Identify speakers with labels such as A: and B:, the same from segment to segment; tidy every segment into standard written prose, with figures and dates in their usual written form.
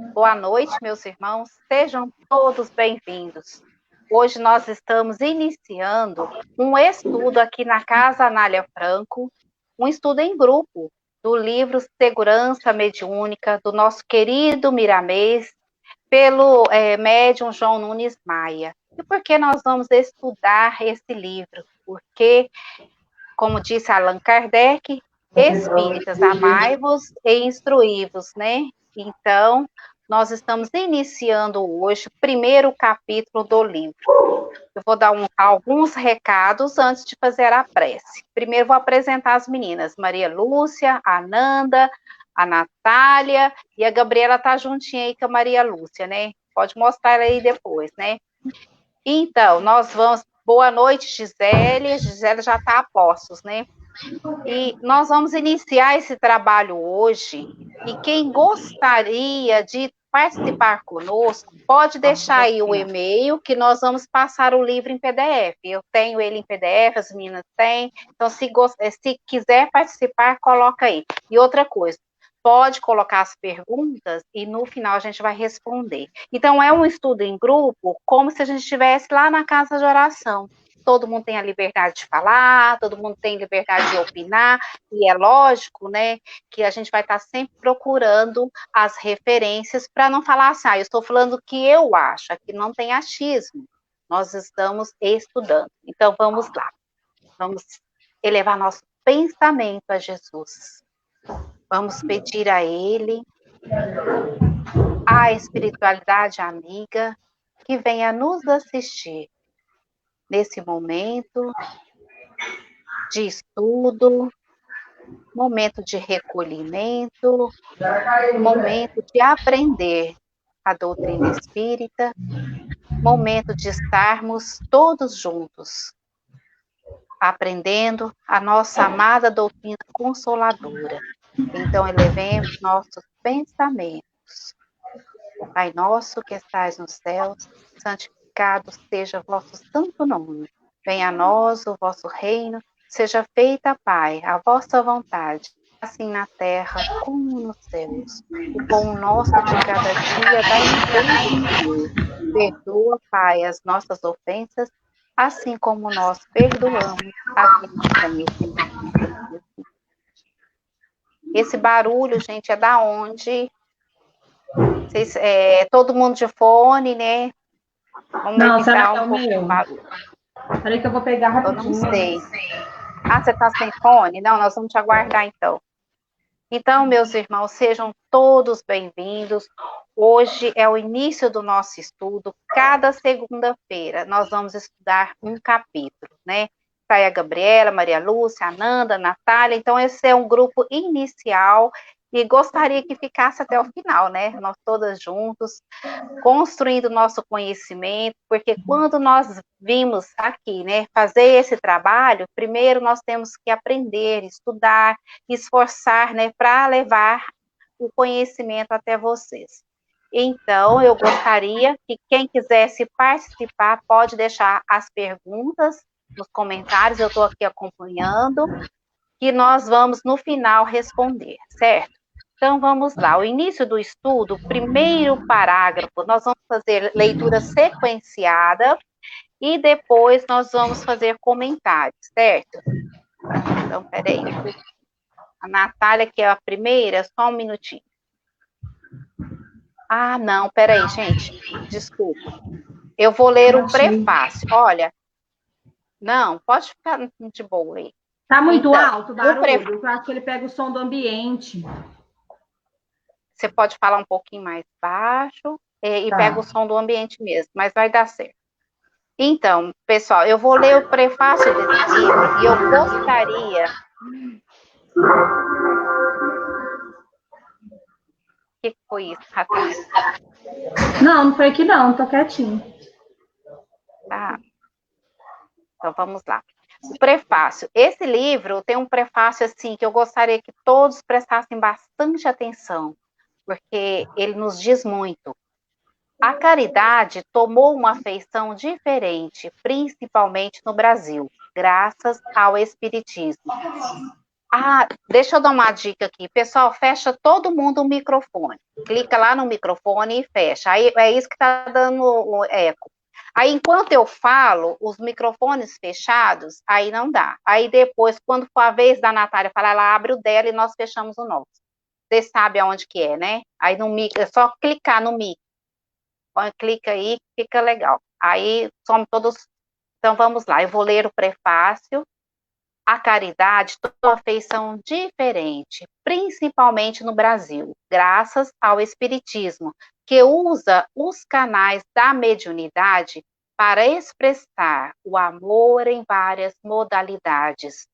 A: Boa noite, meus irmãos. Sejam todos bem-vindos. Hoje nós estamos iniciando um estudo aqui na Casa Anália Franco, um estudo em grupo do livro Segurança Mediúnica, do nosso querido Miramês, pelo médium João Nunes Maia. E por que nós vamos estudar esse livro? Porque, como disse Allan Kardec, espíritas, amai-vos e instruí-vos, né? Então, nós estamos iniciando hoje o primeiro capítulo do livro. Eu vou dar alguns recados antes de fazer a prece. Primeiro, vou apresentar as meninas: Maria Lúcia, a Nanda, a Natália e a Gabriela tá juntinha aí com a Maria Lúcia, né? Pode mostrar ela aí depois, né? Então, nós vamos. Boa noite, Gisele. Gisele já está a postos, né? E nós vamos iniciar esse trabalho hoje. E quem gostaria de participar conosco, pode deixar aí o e-mail que nós vamos passar o livro em PDF. Eu tenho ele em PDF, as meninas têm. Então, se quiser participar, coloca aí. E outra coisa, pode colocar as perguntas e no final a gente vai responder. Então, é um estudo em grupo, como se a gente estivesse lá na casa de oração. Todo mundo tem a liberdade de falar, todo mundo tem liberdade de opinar, e é lógico, né, que a gente vai estar sempre procurando as referências para não falar assim, eu estou falando o que eu acho, aqui não tem achismo, nós estamos estudando. Então, vamos lá, vamos elevar nosso pensamento a Jesus. Vamos pedir a Ele, a espiritualidade amiga, que venha nos assistir nesse momento de estudo, momento de recolhimento, momento de aprender a doutrina espírita, momento de estarmos todos juntos, aprendendo a nossa amada doutrina consoladora. Então, elevemos nossos pensamentos. Pai nosso que estais nos céus, santificado seja vosso santo nome. Venha a nós o vosso reino, seja feita, Pai, a vossa vontade, assim na terra como nos céus. O pão nosso de cada dia dai-nos hoje. Perdoa, Pai, as nossas ofensas, assim como nós perdoamos a quem nos tem ofendido. Esse barulho, gente, é da onde? Vocês, todo mundo de fone, né? Vamos
B: Não,
A: evitar
B: é
A: um
B: o
A: pouco de
B: meu.
A: barulho.
B: Peraí que eu vou pegar
A: Eu não
B: rapidinho.
A: sei. Ah, você está sem fone? Não, nós vamos te aguardar então. Então, meus irmãos, sejam todos bem-vindos. Hoje é o início do nosso estudo. Cada segunda-feira nós vamos estudar um capítulo, né? Está aí a Gabriela, Maria Lúcia, a Nanda, a Natália. Então, esse é um grupo inicial e gostaria que ficasse até o final, né? Nós todas juntos, construindo nosso conhecimento, porque quando nós vimos aqui, né, fazer esse trabalho, primeiro nós temos que aprender, estudar, esforçar, né, para levar o conhecimento até vocês. Então, eu gostaria que quem quisesse participar pode deixar as perguntas nos comentários, eu estou aqui acompanhando, que nós vamos no final responder, certo? Então, vamos lá. O início do estudo, o primeiro parágrafo, nós vamos fazer leitura sequenciada e depois nós vamos fazer comentários, certo? Então, peraí. A Natália, que é a primeira, só um minutinho. Ah, não, peraí, gente. Desculpa. Eu vou ler o prefácio. Olha, não, pode ficar de boa aí.
B: Tá muito
A: Então,
B: alto o barulho? Eu acho que ele pega o som do ambiente.
A: você pode falar um pouquinho mais baixo e
B: Tá.
A: pega o som do ambiente mesmo, mas vai dar certo. Então, pessoal, eu vou ler o prefácio desse livro e eu gostaria. O que foi isso, Rafael?
B: Não, não foi aqui não, tô quietinho.
A: Tá. Então, vamos lá. O prefácio. Esse livro tem um prefácio assim que eu gostaria que todos prestassem bastante atenção, porque ele nos diz muito. A caridade tomou uma feição diferente, principalmente no Brasil, graças ao Espiritismo. Ah, deixa eu dar uma dica aqui. Pessoal, fecha todo mundo o microfone. Clica lá no microfone e fecha. Aí é isso que está dando o eco. Aí, enquanto eu falo, os microfones fechados, aí não dá. Aí depois, quando for a vez da Natália falar, ela abre o dela e nós fechamos o nosso. Você sabe aonde que é, né? Aí no mic, é só clicar no mic. Clica aí, fica legal. Aí somos todos. Então vamos lá. Eu vou ler o prefácio. A caridade tem uma feição diferente, principalmente no Brasil, graças ao Espiritismo, que usa os canais da mediunidade para expressar o amor em várias modalidades.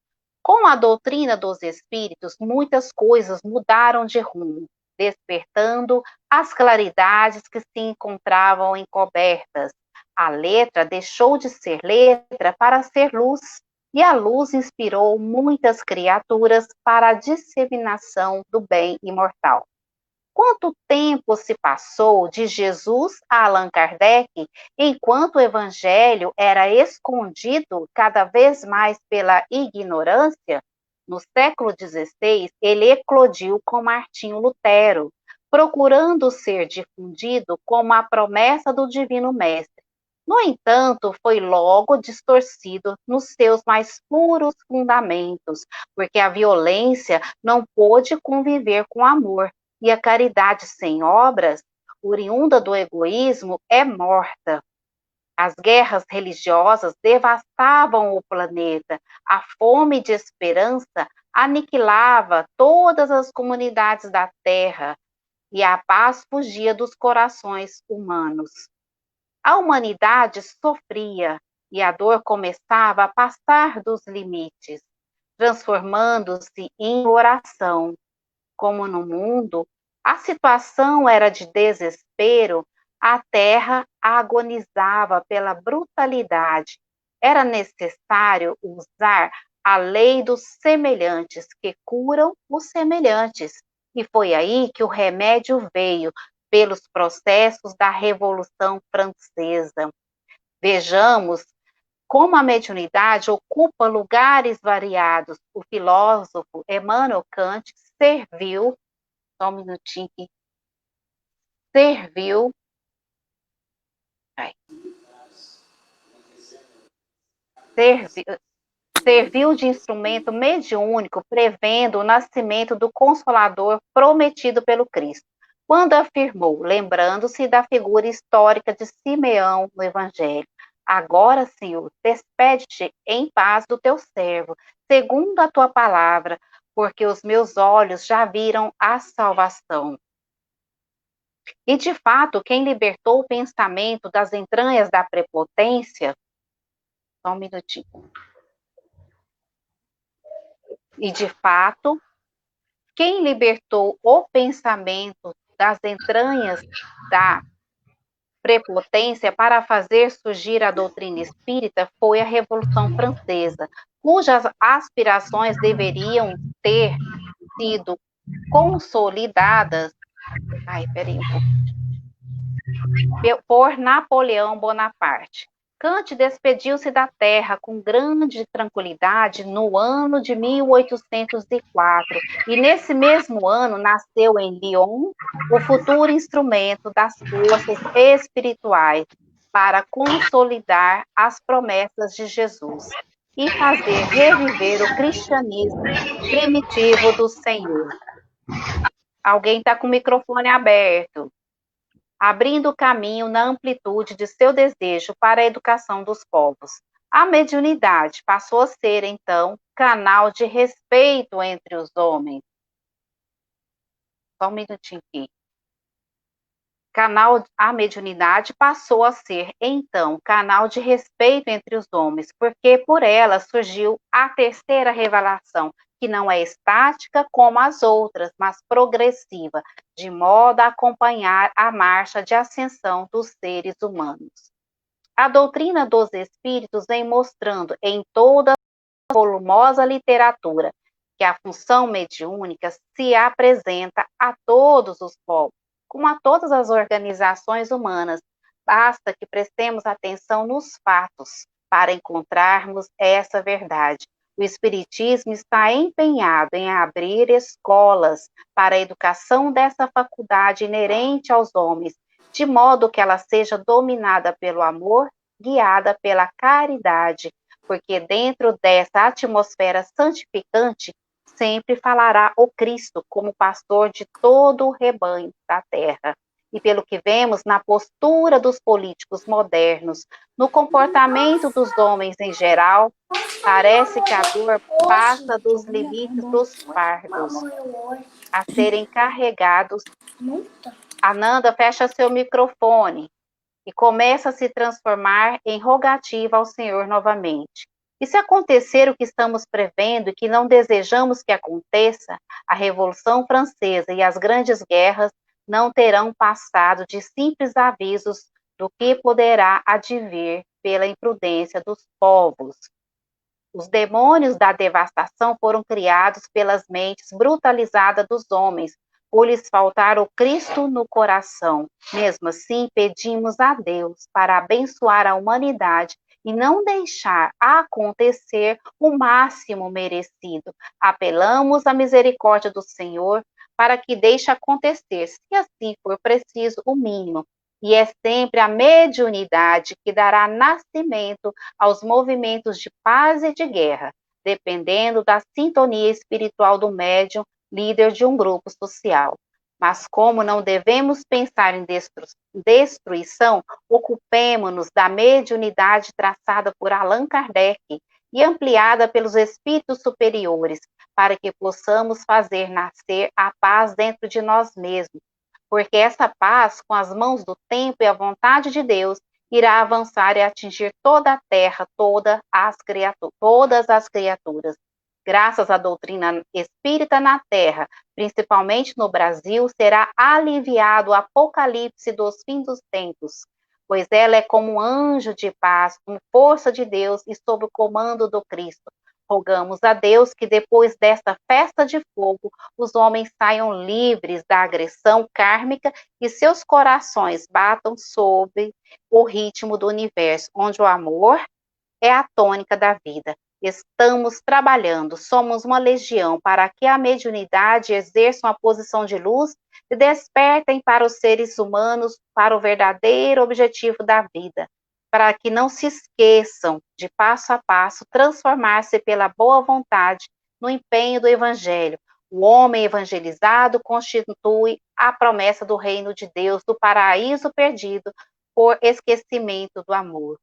A: Com a doutrina dos Espíritos, muitas coisas mudaram de rumo, despertando as claridades que se encontravam encobertas. A letra deixou de ser letra para ser luz e a luz inspirou muitas criaturas para a disseminação do bem imortal. Quanto tempo se passou de Jesus a Allan Kardec, enquanto o evangelho era escondido cada vez mais pela ignorância? No século XVI, ele eclodiu com Martinho Lutero, procurando ser difundido como a promessa do Divino Mestre. No entanto, foi logo distorcido nos seus mais puros fundamentos, porque a violência não pôde conviver com o amor, e a caridade sem obras, oriunda do egoísmo, é morta. As guerras religiosas devastavam o planeta, a fome de esperança aniquilava todas as comunidades da Terra, e a paz fugia dos corações humanos. A humanidade sofria e a dor começava a passar dos limites, transformando-se em oração. Como no mundo, a situação era de desespero, a terra agonizava pela brutalidade. Era necessário usar a lei dos semelhantes, que curam os semelhantes. E foi aí que o remédio veio, pelos processos da Revolução Francesa. Vejamos como a mediunidade ocupa lugares variados. O filósofo Emmanuel Kant serviu, só um minutinho aqui, serviu, ai, serviu, serviu de instrumento mediúnico, prevendo o nascimento do Consolador prometido pelo Cristo, quando afirmou, lembrando-se da figura histórica de Simeão no Evangelho: agora, Senhor, despede-te em paz do teu servo, segundo a tua palavra, porque os meus olhos já viram a salvação. E, de fato, quem libertou o pensamento das entranhas da prepotência, só um minutinho. E, de fato, quem libertou o pensamento das entranhas da prepotência para fazer surgir a doutrina espírita foi a Revolução Francesa, cujas aspirações deveriam ter sido consolidadas, por Napoleão Bonaparte. Kant despediu-se da Terra com grande tranquilidade no ano de 1804, e nesse mesmo ano nasceu em Lyon o futuro instrumento das forças espirituais para consolidar as promessas de Jesus e fazer reviver o cristianismo primitivo do Senhor. Alguém está com o microfone aberto, abrindo caminho na amplitude de seu desejo para a educação dos povos. A mediunidade passou a ser, então, canal de respeito entre os homens. Só um minutinho aqui. A mediunidade passou a ser, então, canal de respeito entre os homens, porque por ela surgiu a terceira revelação, que não é estática como as outras, mas progressiva, de modo a acompanhar a marcha de ascensão dos seres humanos. A doutrina dos espíritos vem mostrando em toda a volumosa literatura que a função mediúnica se apresenta a todos os povos, como a todas as organizações humanas. Basta que prestemos atenção nos fatos para encontrarmos essa verdade. O Espiritismo está empenhado em abrir escolas para a educação dessa faculdade inerente aos homens, de modo que ela seja dominada pelo amor, guiada pela caridade, porque dentro dessa atmosfera santificante sempre falará o Cristo como pastor de todo o rebanho da terra. E pelo que vemos na postura dos políticos modernos, no comportamento dos homens em geral, parece que a dor passa dos limites dos pardos a serem carregados. Ananda, fecha seu microfone e começa a se transformar em rogativa ao Senhor novamente. E se acontecer o que estamos prevendo e que não desejamos que aconteça, a Revolução Francesa e as grandes guerras não terão passado de simples avisos do que poderá advir pela imprudência dos povos. Os demônios da devastação foram criados pelas mentes brutalizadas dos homens, por lhes faltar o Cristo no coração. Mesmo assim, pedimos a Deus para abençoar a humanidade e não deixar acontecer o máximo merecido. Apelamos à misericórdia do Senhor para que deixe acontecer, se assim for preciso, o mínimo. E é sempre a mediunidade que dará nascimento aos movimentos de paz e de guerra, dependendo da sintonia espiritual do médium, líder de um grupo social. Mas como não devemos pensar em destruição, ocupemo-nos da mediunidade traçada por Allan Kardec e ampliada pelos espíritos superiores, para que possamos fazer nascer a paz dentro de nós mesmos, porque essa paz, com as mãos do tempo e a vontade de Deus, irá avançar e atingir toda a terra, todas as criaturas. Graças à doutrina espírita na terra, principalmente no Brasil, será aliviado o apocalipse dos fins dos tempos, pois ela é como um anjo de paz, com força de Deus e sob o comando do Cristo. Rogamos a Deus que depois desta festa de fogo, os homens saiam livres da agressão kármica e seus corações batam sob o ritmo do universo, onde o amor é a tônica da vida. Estamos trabalhando, somos uma legião para que a mediunidade exerça uma posição de luz e despertem para os seres humanos para o verdadeiro objetivo da vida, para que não se esqueçam de passo a passo transformar-se pela boa vontade no empenho do evangelho. O homem evangelizado constitui a promessa do reino de Deus, do paraíso perdido por esquecimento do amor.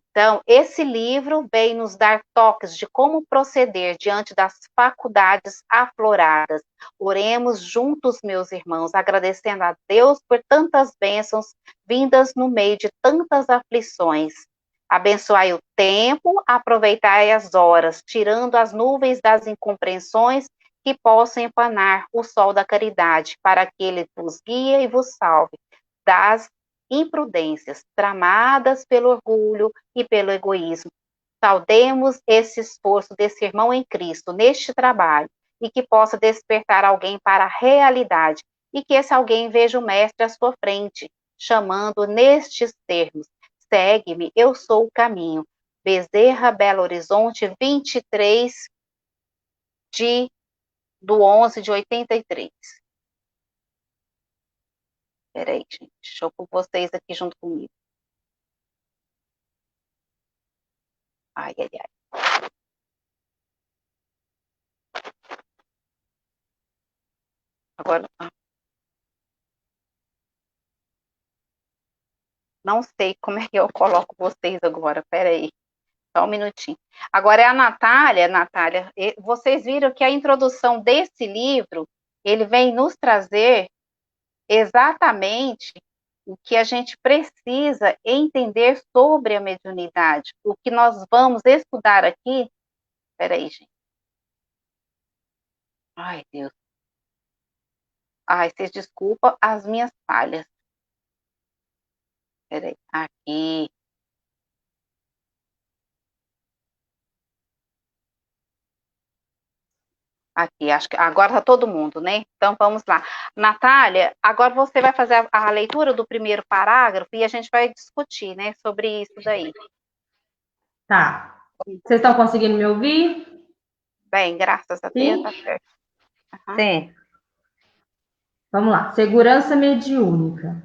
A: Então, esse livro vem nos dar toques de como proceder diante das faculdades afloradas. Oremos juntos, meus irmãos, agradecendo a Deus por tantas bênçãos vindas no meio de tantas aflições. Abençoai o tempo, aproveitai as horas, tirando as nuvens das incompreensões que possam empanar o sol da caridade, para que ele vos guie e vos salve das imprudências tramadas pelo orgulho e pelo egoísmo. Saudemos esse esforço desse irmão em Cristo neste trabalho e que possa despertar alguém para a realidade e que esse alguém veja o mestre à sua frente, chamando nestes termos: segue-me, eu sou o caminho. Bezerra, Belo Horizonte, 23 do 11 de 83. Peraí, gente, deixa eu pôr vocês aqui junto comigo. Ai, ai, ai. Agora, não sei como é que eu coloco vocês agora, peraí. Só um minutinho. Agora é a Natália. Natália, vocês viram que a introdução desse livro, ele vem nos trazer exatamente o que a gente precisa entender sobre a mediunidade. O que nós vamos estudar aqui... Peraí, gente. Ai, Deus. Ai, vocês desculpam as minhas falhas. Peraí, aqui. Aqui, acho que agora está todo mundo, né? Então vamos lá. Natália, agora você vai fazer a leitura do primeiro parágrafo e a gente vai discutir, né, sobre isso daí.
B: Tá. Vocês estão conseguindo me ouvir?
A: Bem, graças a Deus,
B: Sim?
A: tá certo.
C: Sim.
B: Vamos lá. Segurança mediúnica.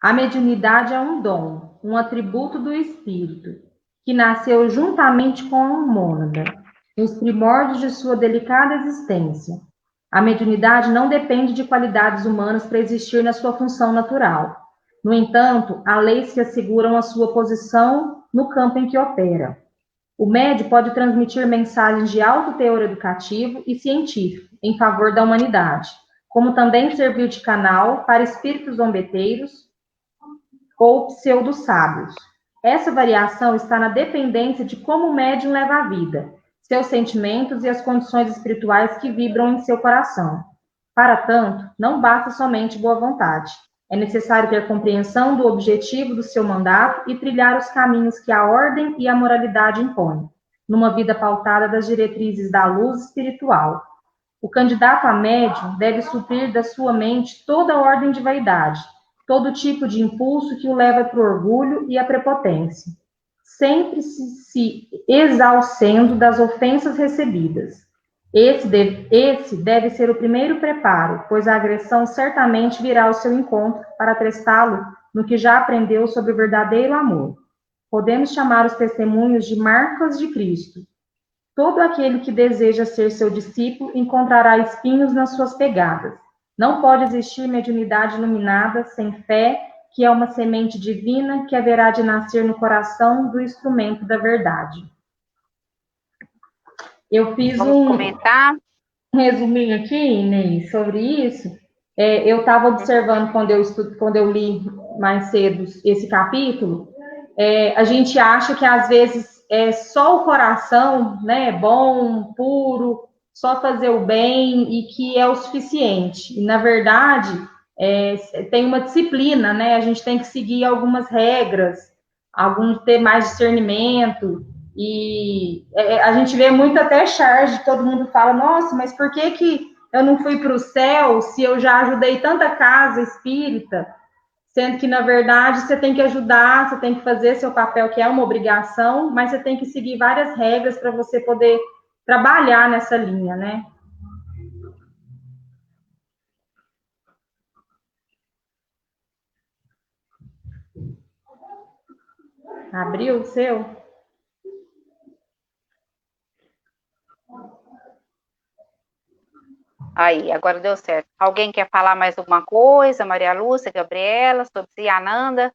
B: A mediunidade é um dom, um atributo do espírito, que nasceu juntamente com a mônada, nos primórdios de sua delicada existência. A mediunidade não depende de qualidades humanas para existir na sua função natural. No entanto, há leis que asseguram a sua posição no campo em que opera. O médium pode transmitir mensagens de alto teor educativo e científico em favor da humanidade, como também serviu de canal para espíritos zombeteiros ou pseudo-sábios. Essa variação está na dependência de como o médium leva a vida, seus sentimentos e as condições espirituais que vibram em seu coração. Para tanto, não basta somente boa vontade. É necessário ter compreensão do objetivo do seu mandato e trilhar os caminhos que a ordem e a moralidade impõem, numa vida pautada das diretrizes da luz espiritual. O candidato a médium deve suprir da sua mente toda ordem de vaidade, todo tipo de impulso que o leva para o orgulho e a prepotência, sempre se exalcendo das ofensas recebidas. Esse deve ser o primeiro preparo, pois a agressão certamente virá ao seu encontro para testá-lo no que já aprendeu sobre o verdadeiro amor. Podemos chamar os testemunhos de marcas de Cristo. Todo aquele que deseja ser seu discípulo encontrará espinhos nas suas pegadas. Não pode existir mediunidade iluminada sem fé, que é uma semente divina que haverá de nascer no coração do instrumento da verdade. Eu fiz um resuminho aqui, Inês, sobre isso. Eu estava observando quando eu li mais cedo esse capítulo. A gente acha que às vezes é só o coração, né, bom, puro, só fazer o bem e que é o suficiente. E, na verdade, tem uma disciplina, né? A gente tem que seguir algumas regras, ter mais discernimento. E a gente vê muito até charge, todo mundo fala, nossa, mas por que eu não fui para o céu se eu já ajudei tanta casa espírita? Sendo que, na verdade, você tem que ajudar, você tem que fazer seu papel, que é uma obrigação, mas você tem que seguir várias regras para você poder trabalhar nessa linha, né? Abriu o seu?
A: Aí, agora deu certo. Alguém quer falar mais alguma coisa? Maria Lúcia, Gabriela, sobre Ananda?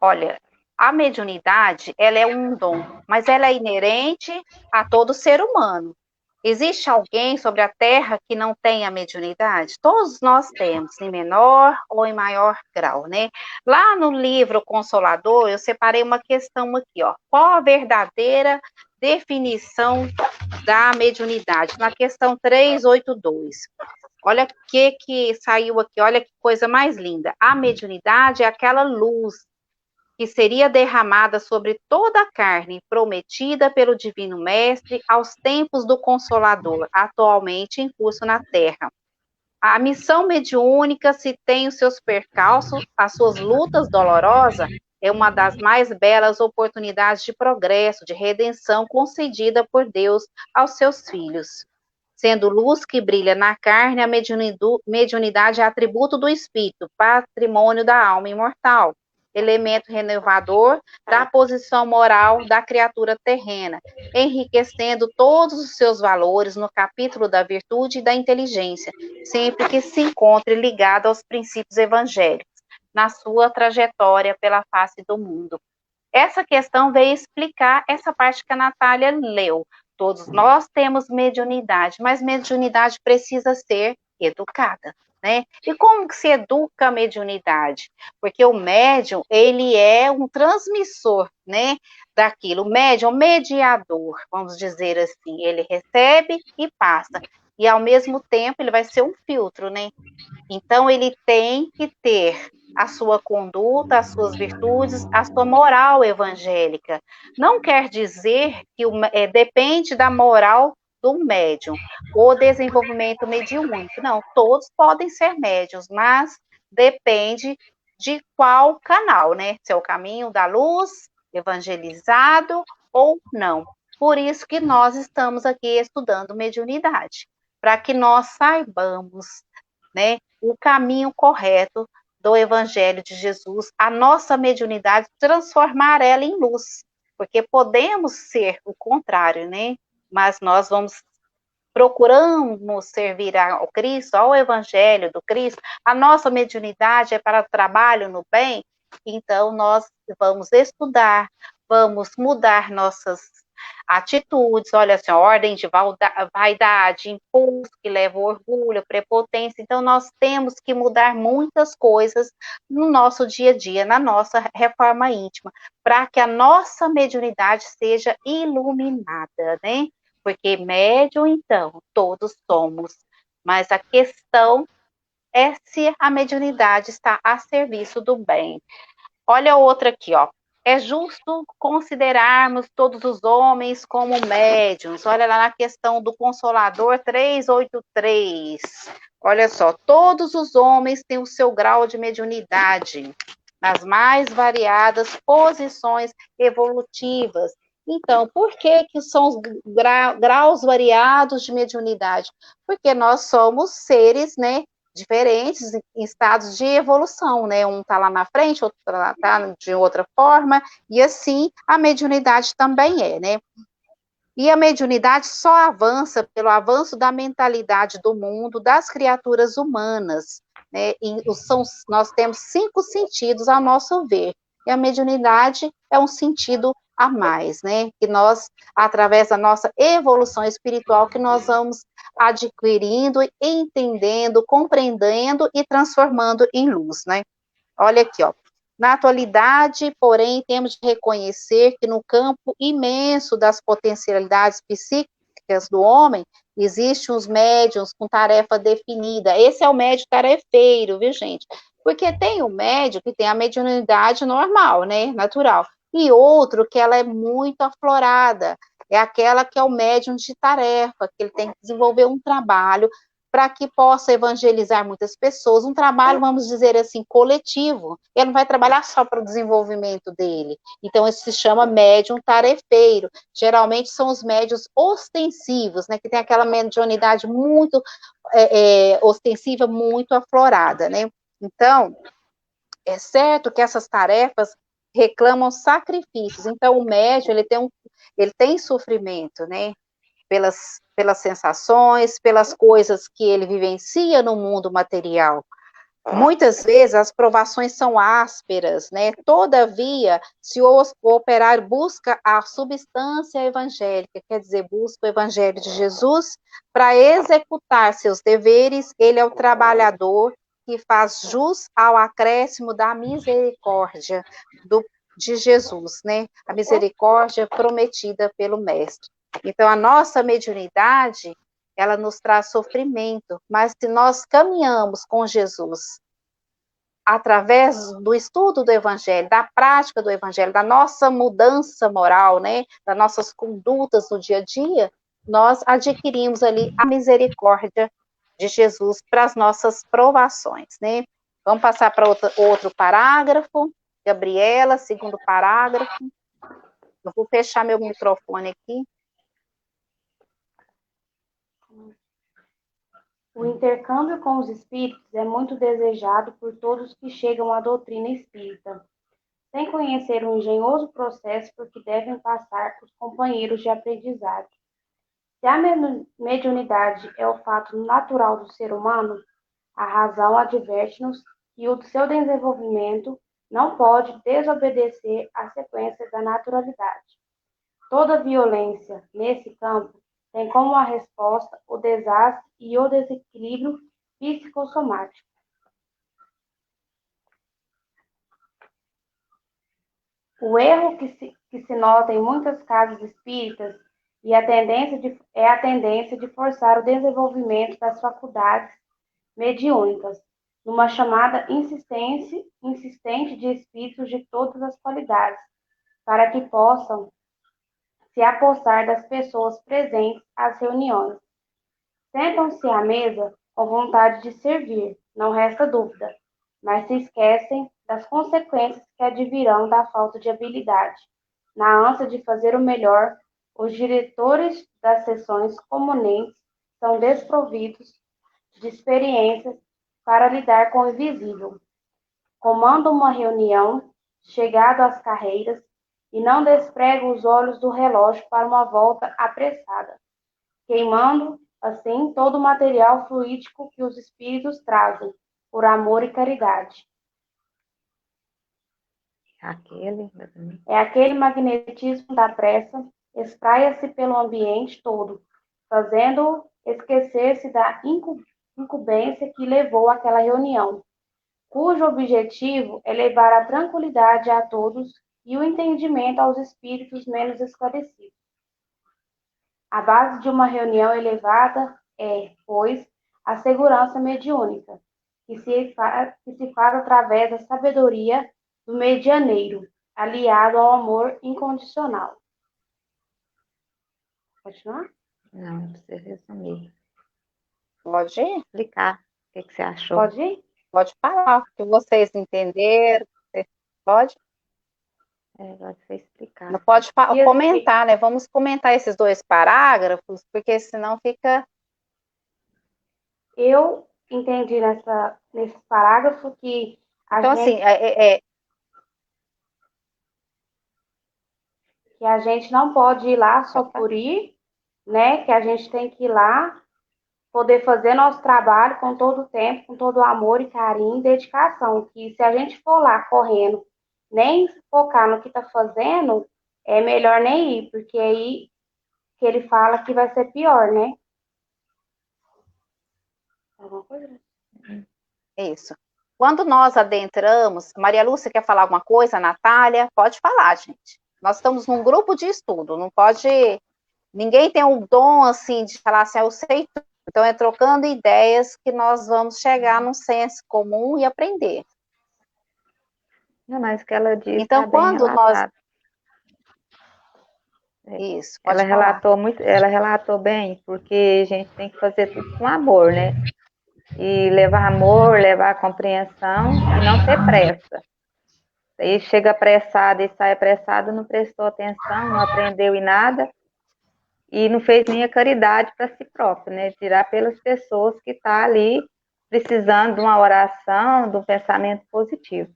A: Olha, a mediunidade, ela é um dom, mas ela é inerente a todo ser humano. Existe alguém sobre a Terra que não tenha mediunidade? Todos nós temos, em menor ou em maior grau, né? Lá no livro Consolador, eu separei uma questão aqui, ó. Qual a verdadeira definição da mediunidade? Na questão 382. Olha o que saiu aqui, olha que coisa mais linda. A mediunidade é aquela luz que seria derramada sobre toda a carne, prometida pelo Divino Mestre aos tempos do Consolador, atualmente em curso na Terra. A missão mediúnica, se tem os seus percalços, as suas lutas dolorosas, é uma das mais belas oportunidades de progresso, de redenção concedida por Deus aos seus filhos. Sendo luz que brilha na carne, a mediunidade é atributo do espírito, patrimônio da alma imortal, elemento renovador da posição moral da criatura terrena, enriquecendo todos os seus valores no capítulo da virtude e da inteligência, sempre que se encontre ligado aos princípios evangélicos, na sua trajetória pela face do mundo. Essa questão veio explicar essa parte que a Natália leu. Todos nós temos mediunidade, mas mediunidade precisa ser educada, né? E como que se educa a mediunidade? Porque o médium, ele é um transmissor, né, daquilo. O médium é um mediador, vamos dizer assim. Ele recebe e passa. E, ao mesmo tempo, ele vai ser um filtro, né? Então, ele tem que ter a sua conduta, as suas virtudes, a sua moral evangélica. Não quer dizer que depende da moral do médium, o desenvolvimento mediúnico. Não, todos podem ser médiums, mas depende de qual canal, né? Se é o caminho da luz, evangelizado ou não. Por isso que nós estamos aqui estudando mediunidade, para que nós saibamos, né, o caminho correto do Evangelho de Jesus, a nossa mediunidade, transformar ela em luz, porque podemos ser o contrário, né? Mas nós procuramos servir ao Cristo, ao Evangelho do Cristo, a nossa mediunidade é para o trabalho no bem, então nós vamos estudar, vamos mudar nossas atitudes, olha assim, ordem de vaidade, impulso que leva ao orgulho, prepotência, então nós temos que mudar muitas coisas no nosso dia a dia, na nossa reforma íntima, para que a nossa mediunidade seja iluminada, né? Porque médium, então, todos somos, mas a questão é se a mediunidade está a serviço do bem. Olha outra aqui, ó. É justo considerarmos todos os homens como médiuns. Olha lá na questão do Consolador 383. Olha só, todos os homens têm o seu grau de mediunidade, nas mais variadas posições evolutivas. Então, por que são os graus variados de mediunidade? Porque nós somos seres, né, diferentes em estados de evolução, né? Um está lá na frente, outro está de outra forma, e assim a mediunidade também é, né? E a mediunidade só avança pelo avanço da mentalidade do mundo, das criaturas humanas, né? Nós temos 5 sentidos ao nosso ver, e a mediunidade é um sentido a mais, né? Que nós, através da nossa evolução espiritual, que nós vamos adquirindo, entendendo, compreendendo e transformando em luz, né? Olha aqui, ó. Na atualidade, porém, temos de reconhecer que no campo imenso das potencialidades psíquicas do homem, existem os médiuns com tarefa definida. Esse é o médium tarefeiro, viu, gente? Porque tem o médium que tem a mediunidade normal, né, natural, e outro que ela é muito aflorada, é aquela que é o médium de tarefa, que ele tem que desenvolver um trabalho para que possa evangelizar muitas pessoas, um trabalho, vamos dizer assim, coletivo. Ele não vai trabalhar só para o desenvolvimento dele. Então, isso se chama médium tarefeiro. Geralmente são os médios ostensivos, né, que tem aquela mediunidade muito ostensiva, muito aflorada, né? Então, é certo que essas tarefas reclamam sacrifícios. Então, o médium, ele tem sofrimento, né? Pelas sensações, pelas coisas que ele vivencia no mundo material. Muitas vezes as provações são ásperas, né? Todavia, se o operário busca a substância evangélica, quer dizer, busca o evangelho de Jesus, para executar seus deveres, ele é o trabalhador que faz jus ao acréscimo da misericórdia de Jesus, né? A misericórdia prometida pelo Mestre. Então, a nossa mediunidade, ela nos traz sofrimento, mas se nós caminhamos com Jesus, através do estudo do Evangelho, da prática do Evangelho, da nossa mudança moral, né, das nossas condutas no dia a dia, nós adquirimos ali a misericórdia de Jesus para as nossas provações, né? Vamos passar para outro parágrafo. Gabriela, segundo parágrafo. Eu vou fechar meu microfone aqui.
C: O intercâmbio com os espíritos é muito desejado por todos que chegam à doutrina espírita, sem conhecer o engenhoso processo por que devem passar os companheiros de aprendizado. Se a mediunidade é o fato natural do ser humano, a razão adverte-nos que o seu desenvolvimento não pode desobedecer à sequência da naturalidade. Toda violência, nesse campo, tem como a resposta o desastre e o desequilíbrio psicossomático. O erro que se nota em muitas casas espíritas é a tendência de forçar o desenvolvimento das faculdades mediúnicas, numa chamada insistente de espíritos de todas as qualidades, para que possam se apossar das pessoas presentes às reuniões. Sentam-se à mesa com vontade de servir, não resta dúvida, mas se esquecem das consequências que advirão da falta de habilidade. Na ânsia de fazer o melhor, os diretores das sessões comunentes são desprovidos de experiências para lidar com o invisível. Comanda uma reunião, chegado às carreiras, e não desprega os olhos do relógio para uma volta apressada, queimando, assim, todo o material fluídico que os espíritos trazem, por amor e caridade. É aquele magnetismo da pressa, espraia-se pelo ambiente todo, fazendo-o esquecer-se da incumbência que levou àquela reunião, cujo objetivo é levar a tranquilidade a todos e o entendimento aos espíritos menos esclarecidos. A base de uma reunião elevada é, pois, a segurança mediúnica, que se faz através da sabedoria do medianeiro, aliado ao amor incondicional. Continuar?
D: Não, você resumir.
A: Pode ir?
D: Explicar o que você achou.
C: Pode ir?
A: Pode falar, o que vocês entenderam. Pode?
D: Pode ser explicar.
A: Não pode comentar, né? Vamos comentar esses 2 parágrafos, porque senão fica...
C: Eu entendi nesse parágrafo que
A: Então, assim,
C: que a gente não pode ir lá só por ir, né? Que a gente tem que ir lá, poder fazer nosso trabalho com todo o tempo, com todo o amor e carinho e dedicação. Que se a gente for lá correndo, nem focar no que está fazendo, é melhor nem ir, porque aí que ele fala que vai ser pior, né? Alguma coisa?
A: Isso. Quando nós adentramos, Maria Lúcia quer falar alguma coisa? Natália? Pode falar, gente. Nós estamos num grupo de estudo, não pode... Ninguém tem o dom, assim, de falar assim, eu sei tudo. Então, é trocando ideias que nós vamos chegar num senso comum e aprender.
D: Não, mas o que ela disse
A: então,
D: tá bem
A: quando
D: relatado.
A: Isso,
D: ela relatou bem, porque a gente tem que fazer tudo com amor, né? E levar amor, levar compreensão e não ter pressa. Aí chega apressado e sai apressado, não prestou atenção, não aprendeu em nada e não fez nem a caridade para si próprio, né? Tirar pelas pessoas que estão ali precisando de uma oração, de um pensamento positivo.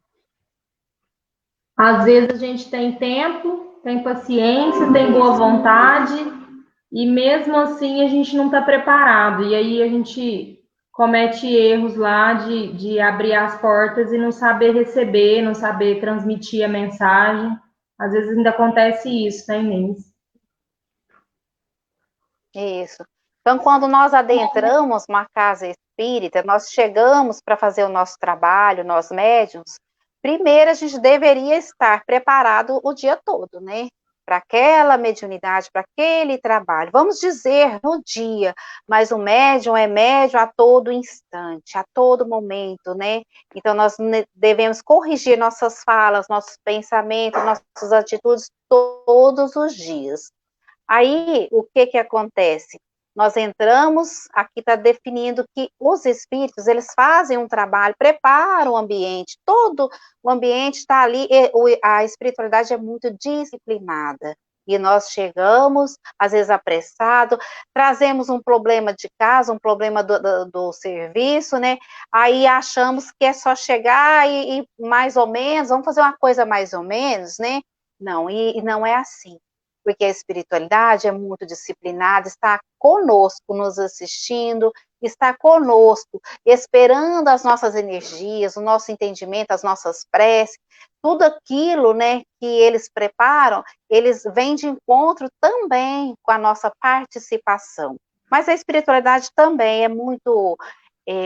B: Às vezes a gente tem tempo, tem paciência, tem boa vontade, e mesmo assim a gente não está preparado. E aí a gente comete erros lá de abrir as portas e não saber receber, não saber transmitir a mensagem. Às vezes ainda acontece isso, né, Inês?
A: Isso. Então, quando nós adentramos uma casa espírita, nós chegamos para fazer o nosso trabalho, nós médiuns, primeiro a gente deveria estar preparado o dia todo, né? Para aquela mediunidade, para aquele trabalho. Vamos dizer no dia, mas o médium é médium a todo instante, a todo momento, né? Então, nós devemos corrigir nossas falas, nossos pensamentos, nossas atitudes todos os dias. Aí, o que acontece? Nós entramos, aqui está definindo que os espíritos, eles fazem um trabalho, preparam o ambiente, todo o ambiente está ali, a espiritualidade é muito disciplinada, e nós chegamos, às vezes apressado, trazemos um problema de casa, um problema do serviço, né, aí achamos que é só chegar e mais ou menos, vamos fazer uma coisa mais ou menos, né, não, e não é assim. Porque a espiritualidade é muito disciplinada, está conosco, nos assistindo, está conosco, esperando as nossas energias, o nosso entendimento, as nossas preces, tudo aquilo, né, que eles preparam, eles vêm de encontro também com a nossa participação. Mas a espiritualidade também é muito,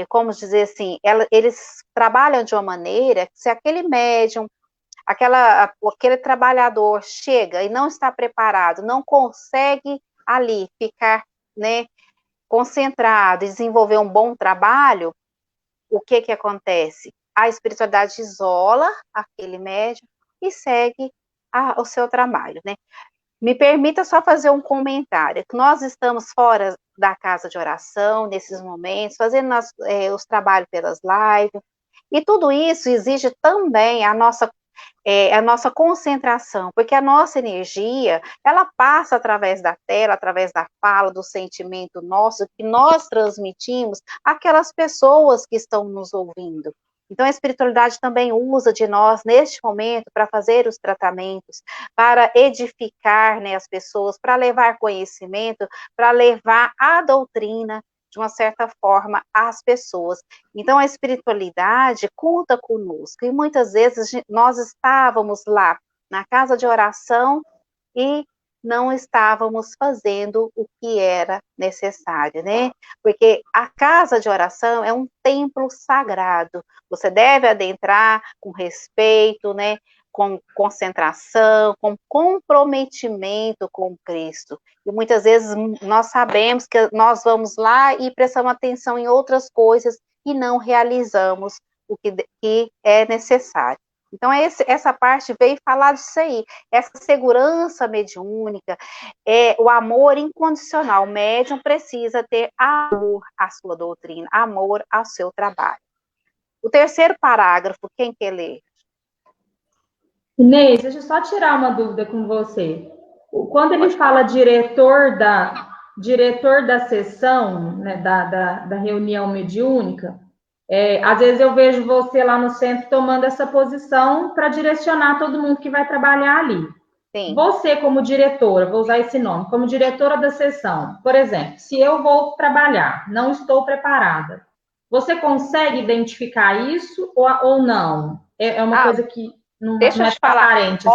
A: como dizer assim, eles trabalham de uma maneira que se aquele médium, aquele trabalhador chega e não está preparado, não consegue ali ficar, né, concentrado e desenvolver um bom trabalho, o que acontece? A espiritualidade isola aquele médium e segue o seu trabalho, né? Me permita só fazer um comentário, que nós estamos fora da casa de oração, nesses momentos, fazendo os trabalhos pelas lives, e tudo isso exige também a nossa a nossa concentração, porque a nossa energia, ela passa através da tela, através da fala, do sentimento nosso, que nós transmitimos àquelas pessoas que estão nos ouvindo. Então, a espiritualidade também usa de nós, neste momento, para fazer os tratamentos, para edificar, né, as pessoas, para levar conhecimento, para levar a doutrina, de uma certa forma, às pessoas. Então, a espiritualidade conta conosco. E muitas vezes nós estávamos lá na casa de oração e não estávamos fazendo o que era necessário, né? Porque a casa de oração é um templo sagrado. Você deve adentrar com respeito, né? Com concentração, com comprometimento com Cristo. E muitas vezes nós sabemos que nós vamos lá e prestamos atenção em outras coisas e não realizamos o que é necessário. Então, essa parte veio falar disso aí, essa segurança mediúnica, o amor incondicional. O médium precisa ter amor à sua doutrina, amor ao seu trabalho. O terceiro parágrafo, quem quer ler?
B: Inês, deixa eu só tirar uma dúvida com você. Quando ele fala diretor da sessão, né, da reunião mediúnica, às vezes eu vejo você lá no centro tomando essa posição para direcionar todo mundo que vai trabalhar ali. Sim. Você, como diretora, vou usar esse nome, como diretora da sessão, por exemplo, se eu vou trabalhar, não estou preparada, você consegue identificar isso ou não? É uma coisa que não é transparente.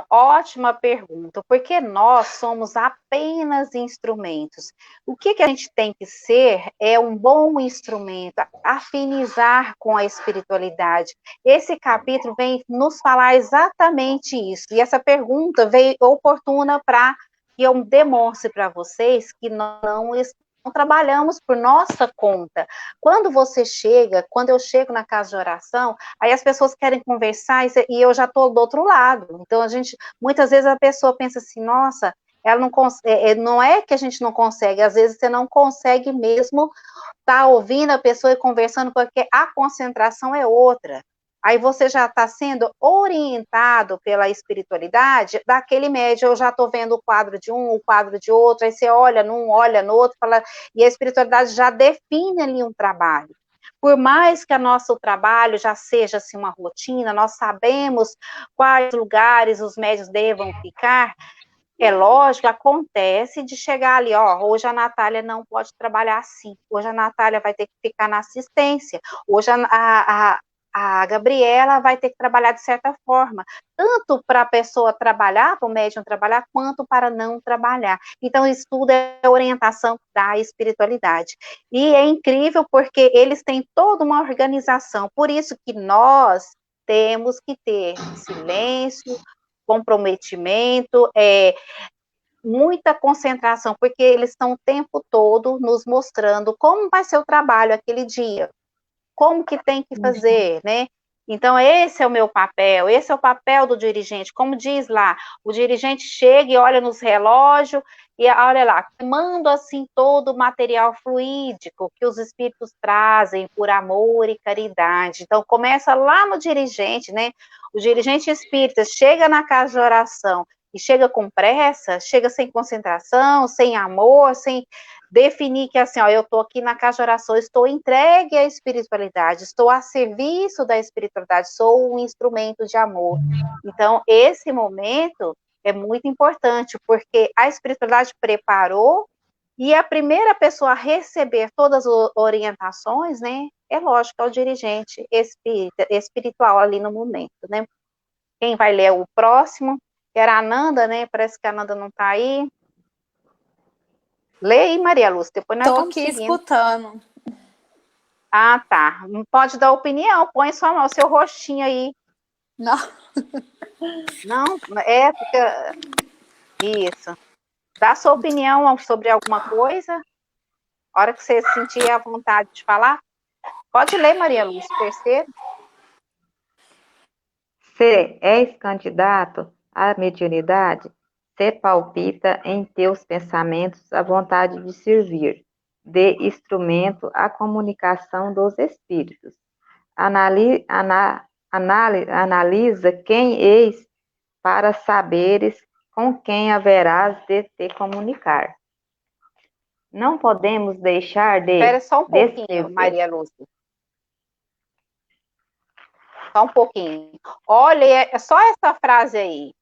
A: Ótima pergunta, porque nós somos apenas instrumentos. O que a gente tem que ser é um bom instrumento, afinizar com a espiritualidade. Esse capítulo vem nos falar exatamente isso, e essa pergunta veio oportuna para que eu demonstre para vocês que nós não trabalhamos por nossa conta. Quando eu chego na casa de oração, aí as pessoas querem conversar e eu já estou do outro lado. Então, muitas vezes a pessoa pensa assim, nossa, ela não consegue, não é que a gente não consegue, às vezes você não consegue mesmo estar ouvindo a pessoa e conversando, porque a concentração é outra. Aí você já está sendo orientado pela espiritualidade daquele médium. Eu já estou vendo o quadro de um, o quadro de outro, aí você olha num, olha no outro, e a espiritualidade já define ali um trabalho. Por mais que o nosso trabalho já seja assim, uma rotina, nós sabemos quais lugares os médios devam ficar, é lógico, acontece de chegar ali, hoje a Natália não pode trabalhar assim, hoje a Natália vai ter que ficar na assistência, hoje a Gabriela vai ter que trabalhar de certa forma, tanto para a pessoa trabalhar, para o médium trabalhar, quanto para não trabalhar. Então, isso tudo é orientação da espiritualidade. E é incrível porque eles têm toda uma organização, por isso que nós temos que ter silêncio, comprometimento, muita concentração, porque eles estão o tempo todo nos mostrando como vai ser o trabalho aquele dia, como que tem que fazer, né? Então, esse é o meu papel, esse é o papel do dirigente. Como diz lá, o dirigente chega e olha nos relógios e olha lá, manda assim todo o material fluídico que os espíritos trazem por amor e caridade. Então, começa lá no dirigente, né? O dirigente espírita chega na casa de oração e chega com pressa, chega sem concentração, sem amor, sem definir que assim, eu estou aqui na casa de oração, estou entregue à espiritualidade, estou a serviço da espiritualidade, sou um instrumento de amor. Então, esse momento é muito importante, porque a espiritualidade preparou, e a primeira pessoa a receber todas as orientações, né, é lógico, é o dirigente espiritual ali no momento, né. Quem vai ler o próximo? Era a Ananda, né, parece que a Ananda não está aí. Lê aí, Maria Lúcia, depois nós vamos seguindo.
E: Estou aqui escutando.
A: Ah, tá. Não pode dar opinião, põe só o seu rostinho aí.
E: Não.
A: Não, fica... Isso. Dá sua opinião sobre alguma coisa. A hora que você sentir a vontade de falar. Pode ler, Maria Lúcia, terceiro.
D: Se és candidato à mediunidade, se palpita em teus pensamentos a vontade de servir, de instrumento à comunicação dos espíritos. analisa quem és para saberes com quem haverás de te comunicar. Não podemos deixar de
A: Espera só um pouquinho,
D: descrever.
A: Maria Lúcia. Só um pouquinho. Olha, é só essa frase aí.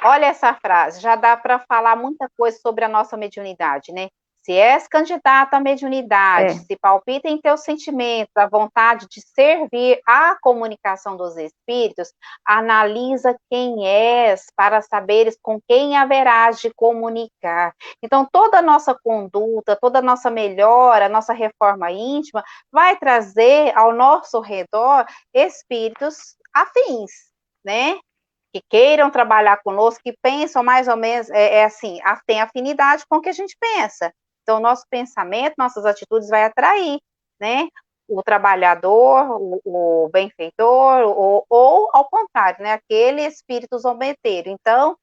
A: Olha essa frase, já dá para falar muita coisa sobre a nossa mediunidade, né? Se és candidato à mediunidade, se palpita em teus sentimentos, a vontade de servir à comunicação dos espíritos, analisa quem és para saberes com quem haverás de comunicar. Então, toda a nossa conduta, toda a nossa melhora, a nossa reforma íntima, vai trazer ao nosso redor espíritos afins, né? Que queiram trabalhar conosco, que pensam mais ou menos, assim, tem afinidade com o que a gente pensa. Então, nosso pensamento, nossas atitudes vai atrair, né? O trabalhador, o benfeitor, ou ao contrário, né? Aquele espírito zombeteiro. Então,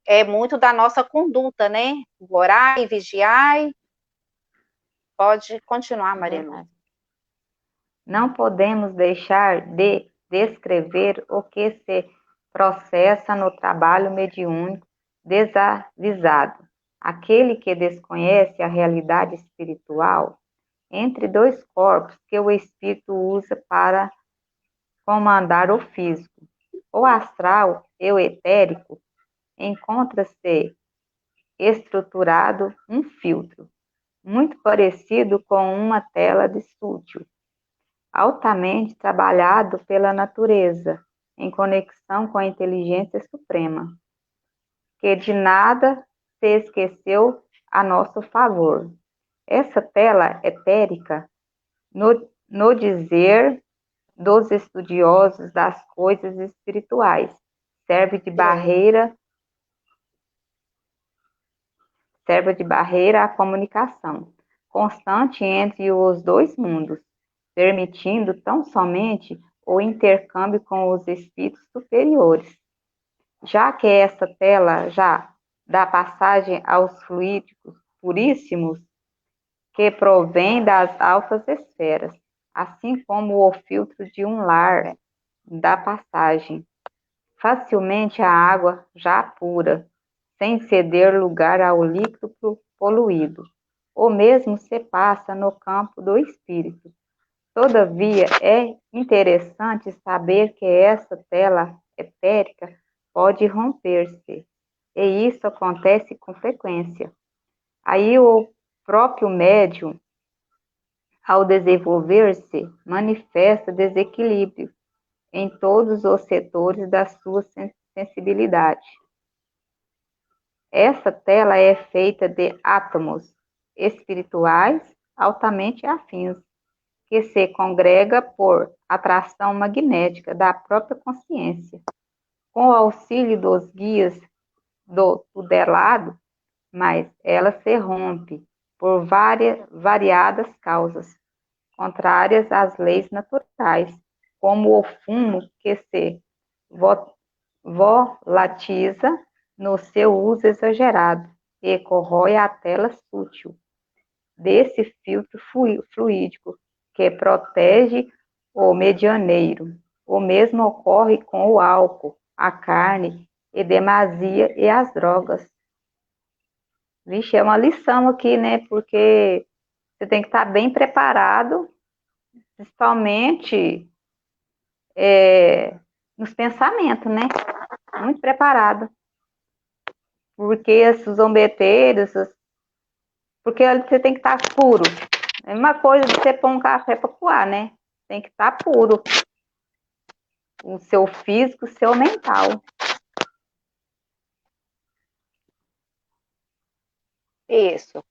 A: é muito da nossa conduta, né? Orar e vigiar. Pode continuar, Maria Lúcia.
D: Não podemos deixar de descrever o que se processa no trabalho mediúnico desavisado. Aquele que desconhece a realidade espiritual entre dois corpos que o espírito usa para comandar o físico. O astral e o etérico encontra-se estruturado um filtro, muito parecido com uma tela de estúdio, altamente trabalhado pela natureza, em conexão com a inteligência suprema, que de nada se esqueceu a nosso favor. Essa tela etérica, no dizer dos estudiosos das coisas espirituais, serve de barreira à comunicação constante entre os dois mundos, permitindo tão somente o intercâmbio com os espíritos superiores, já que essa tela já dá passagem aos fluídicos puríssimos que provém das altas esferas, assim como o filtro de um lar dá passagem facilmente à água já pura, sem ceder lugar ao líquido poluído. O mesmo se passa no campo do espírito. Todavia, é interessante saber que essa tela etérica pode romper-se, e isso acontece com frequência. Aí o próprio médium, ao desenvolver-se, manifesta desequilíbrio em todos os setores da sua sensibilidade. Essa tela é feita de átomos espirituais altamente afins, que se congrega por atração magnética da própria consciência. Com o auxílio dos guias do tutelado, mas ela se rompe por variadas causas, contrárias às leis naturais, como o fumo que se volatiza no seu uso exagerado e corrói a tela sutil desse filtro fluídico que protege o medianeiro. O mesmo ocorre com o álcool, a carne e demasia e as drogas. Vixe, é uma lição aqui, né? Porque você tem que estar bem preparado, principalmente nos pensamentos, né? Muito preparado. Porque esses zombeteiros, porque você tem que estar puro. É uma coisa de você pôr um café para coar, né? Tem que estar puro. O seu físico, o seu mental.
A: Isso.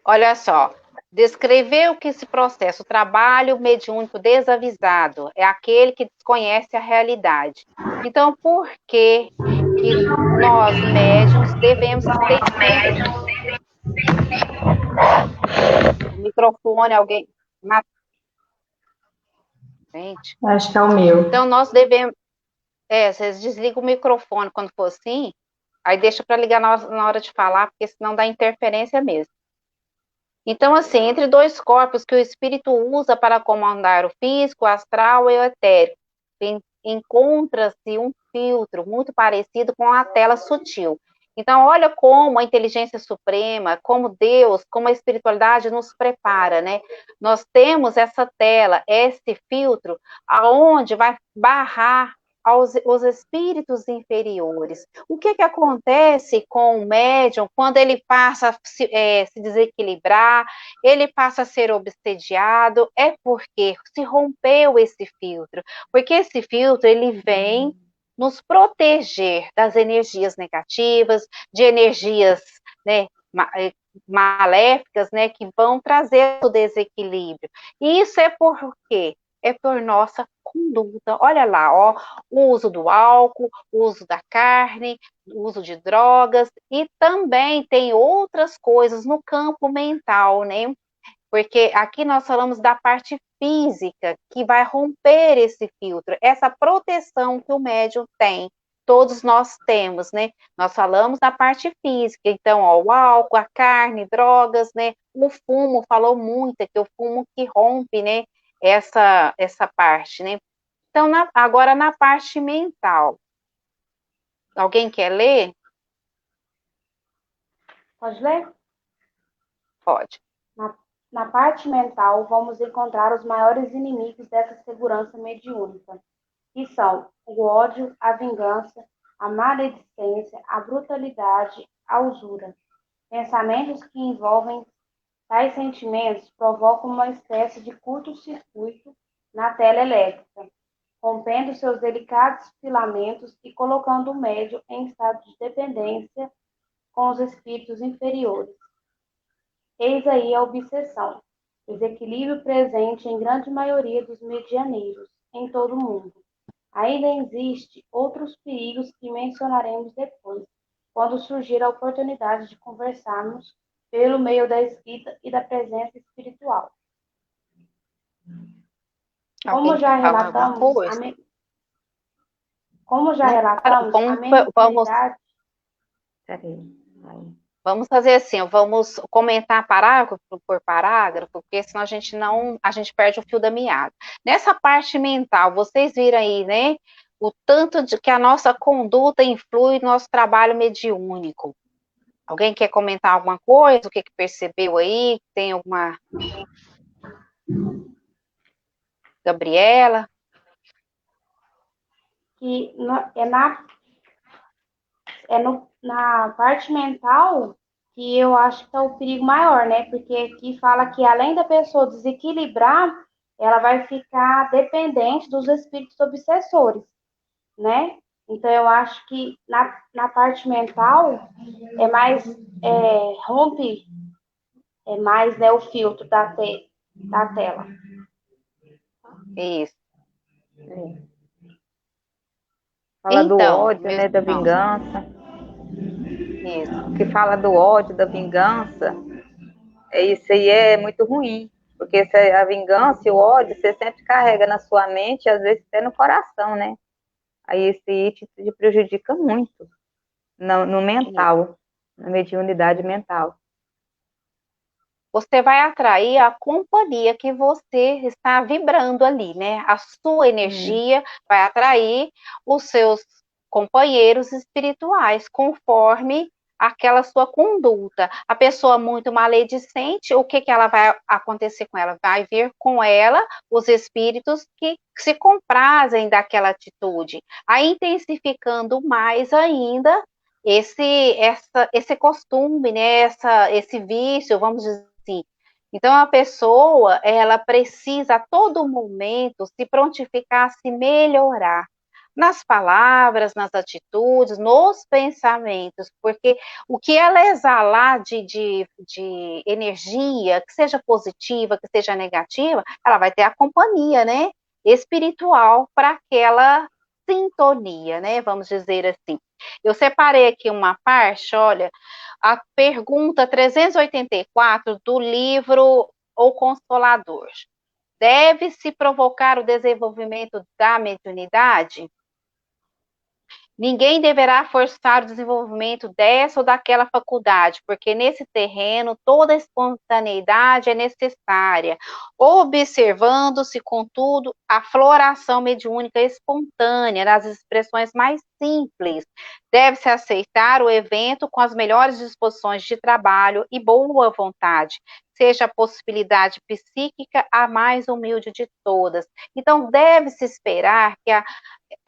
A: Olha só. Descrever o que se processa, o trabalho mediúnico desavisado, é aquele que desconhece a realidade. Então, por que nós, médiuns, devemos ter o microfone, alguém... Gente.
B: Acho que é o meu.
A: Então, nós devemos... vocês desligam o microfone quando for assim, aí deixa para ligar na hora de falar, porque senão dá interferência mesmo. Então, assim, entre dois corpos que o espírito usa para comandar o físico, o astral e o etérico, encontra-se um filtro muito parecido com a tela sutil. Então, olha como a inteligência suprema, como Deus, como a espiritualidade nos prepara, né? Nós temos essa tela, esse filtro, aonde vai barrar os espíritos inferiores. O que acontece com o médium quando ele passa a se desequilibrar, ele passa a ser obsediado? É porque se rompeu esse filtro. Porque esse filtro, ele vem nos proteger das energias negativas, de energias, né, maléficas, né, que vão trazer o desequilíbrio. E isso é por quê? É por nossa conduta. Olha lá, ó, o uso do álcool, o uso da carne, o uso de drogas, e também tem outras coisas no campo mental, né? Porque aqui nós falamos da parte física, que vai romper esse filtro, essa proteção que o médium tem. Todos nós temos, né? Nós falamos da parte física, então, ó, o álcool, a carne, drogas, né? O fumo, falou muito, é que o fumo que rompe, né? Essa parte, né? Então, agora na parte mental. Alguém quer ler?
C: Pode ler?
A: Pode.
C: Na parte mental, vamos encontrar os maiores inimigos dessa segurança mediúnica, que são o ódio, a vingança, a maledicência, a brutalidade, a usura. Pensamentos que envolvem tais sentimentos provocam uma espécie de curto-circuito na tela elétrica, rompendo seus delicados filamentos e colocando o médium em estado de dependência com os espíritos inferiores. Eis aí a obsessão, desequilíbrio presente em grande maioria dos medianeiros, em todo o mundo. Ainda existe outros perigos que mencionaremos depois, quando surgir a oportunidade de conversarmos pelo meio da escrita e da presença espiritual.
A: Alguém
C: Como já
A: quer falar alguma
C: relatamos,
A: coisa?
C: a
A: Vamos
C: mediunidade.
A: Vamos fazer assim, vamos comentar parágrafo por parágrafo, porque senão a gente perde o fio da meada. Nessa parte mental, vocês viram aí, né? O tanto de que a nossa conduta influi no nosso trabalho mediúnico. Alguém quer comentar alguma coisa? O que percebeu aí? Tem alguma... Gabriela?
C: Que na parte mental que eu acho que está o perigo maior, né? Porque aqui fala que além da pessoa desequilibrar, ela vai ficar dependente dos espíritos obsessores, né? Então eu acho que na parte mental é mais rompe mais, né, o filtro da tela.
A: Isso.
D: Fala do
A: Então,
D: ódio,
A: meus
D: né, da
A: irmãos,
D: vingança.
A: isso.
D: Que fala do ódio, da vingança, isso aí é muito ruim. Porque a vingança e o ódio você sempre carrega na sua mente, e às vezes até no coração, né? Aí isso aí te prejudica muito no mental, na mediunidade mental.
A: Você vai atrair a companhia que você está vibrando ali, né? A sua energia vai atrair os seus companheiros espirituais, conforme aquela sua conduta. A pessoa muito maledicente, o que ela vai acontecer com ela? Vai vir com ela os espíritos que se comprazem daquela atitude, aí intensificando mais ainda esse costume, né? Esse vício, vamos dizer assim. Então, a pessoa, ela precisa a todo momento se prontificar a se melhorar nas palavras, nas atitudes, nos pensamentos, porque o que ela exalar de energia, que seja positiva, que seja negativa, ela vai ter a companhia, né, espiritual para aquela sintonia, né, vamos dizer assim. Eu separei aqui uma parte, olha, a pergunta 384 do livro O Consolador. Deve-se provocar o desenvolvimento da mediunidade? Ninguém deverá forçar o desenvolvimento dessa ou daquela faculdade, porque nesse terreno toda espontaneidade é necessária, observando-se, contudo, a floração mediúnica espontânea das expressões mais simples. Deve-se aceitar o evento com as melhores disposições de trabalho e boa vontade, seja a possibilidade psíquica a mais humilde de todas. Então, deve-se esperar que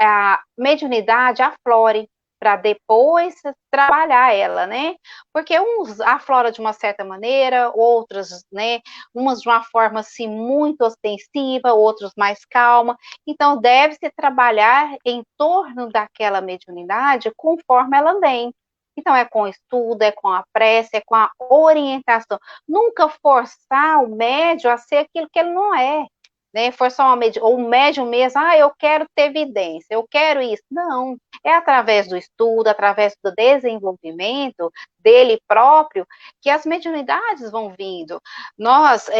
A: a mediunidade aflore para depois trabalhar ela, né? Porque uns aflora de uma certa maneira, outras, né? Umas de uma forma assim muito ostensiva, outros mais calma. Então deve-se trabalhar em torno daquela mediunidade conforme ela vem. Então é com estudo, é com a prece, é com a orientação. Nunca forçar o médium a ser aquilo que ele não é, né? Forçar ou um médium mesmo, eu quero ter evidência, eu quero isso. Não, é através do estudo, através do desenvolvimento dele próprio, que as mediunidades vão vindo. Nós,